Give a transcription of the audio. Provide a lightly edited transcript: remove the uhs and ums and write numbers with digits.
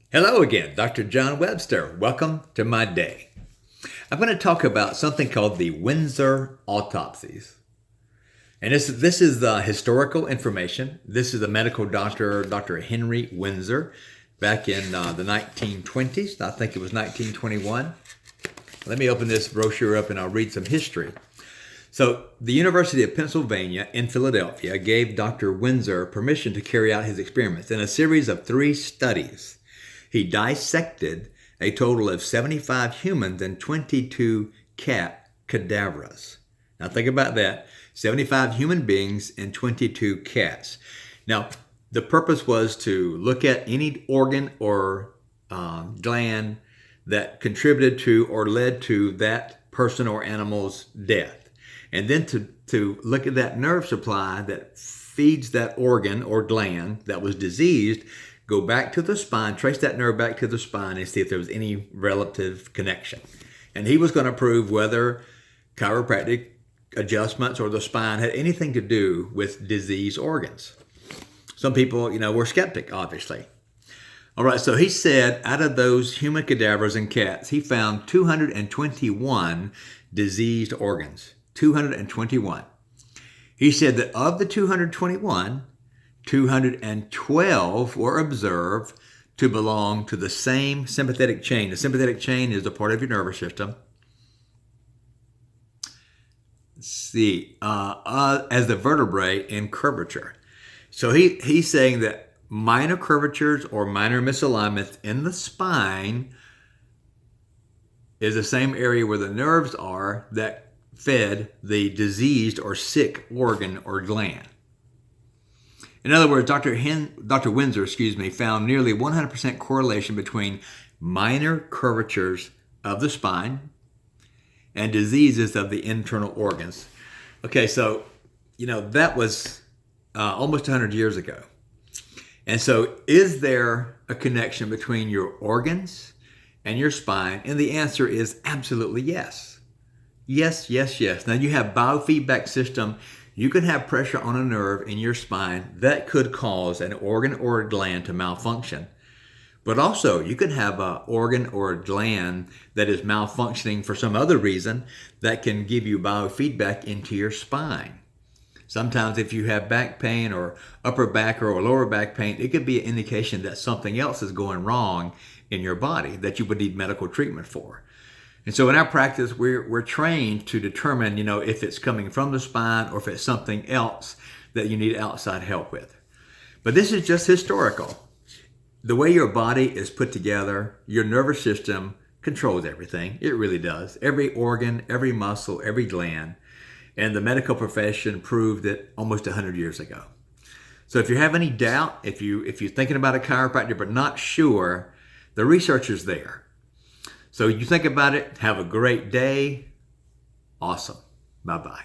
Hello again, Dr. John Webster. Welcome to my day. I'm going to talk about something called the Windsor autopsies. And this is the historical information. This is the medical doctor, Dr. Henry Windsor, back in the 1920s. I think it was 1921. Let me open this brochure up and I'll read some history. So, the University of Pennsylvania in Philadelphia gave Dr. Windsor permission to carry out his experiments in a series of 3 studies. He dissected a total of 75 humans and 22 cat cadavers. Now think about that. 75 human beings and 22 cats. Now, the purpose was to look at any organ or gland that contributed to or led to that person or animal's death. And then to look at that nerve supply that feeds that organ or gland that was diseased, go back to the spine, trace that nerve back to the spine and see if there was any relative connection. And he was going to prove whether chiropractic adjustments or the spine had anything to do with diseased organs. Some people, were skeptic, obviously. All right, so he said out of those human cadavers and cats, he found 221 diseased organs. 221. He said that of the 221, 212 were observed to belong to the same sympathetic chain. The sympathetic chain is a part of your nervous system. As the vertebrae in curvature. So he's saying that minor curvatures or minor misalignments in the spine is the same area where the nerves are that fed the diseased or sick organ or gland. In other words, Dr. Windsor, found nearly 100% correlation between minor curvatures of the spine and diseases of the internal organs. Okay, so, that was almost 100 years ago. And so is there a connection between your organs and your spine? And the answer is absolutely yes. Yes, yes, yes. Now you have biofeedback system. You can have pressure on a nerve in your spine that could cause an organ or a gland to malfunction. But also, you can have an organ or a gland that is malfunctioning for some other reason that can give you biofeedback into your spine. Sometimes if you have back pain or upper back or lower back pain, it could be an indication that something else is going wrong in your body that you would need medical treatment for. And so in our practice, we're trained to determine, if it's coming from the spine or if it's something else that you need outside help with. But this is just historical. The way your body is put together, your nervous system controls everything. It really does. Every organ, every muscle, every gland. And the medical profession proved it almost 100 years ago. So if you have any doubt, if you're thinking about a chiropractor but not sure, the research is there. So you think about it, have a great day. Awesome. Bye-bye.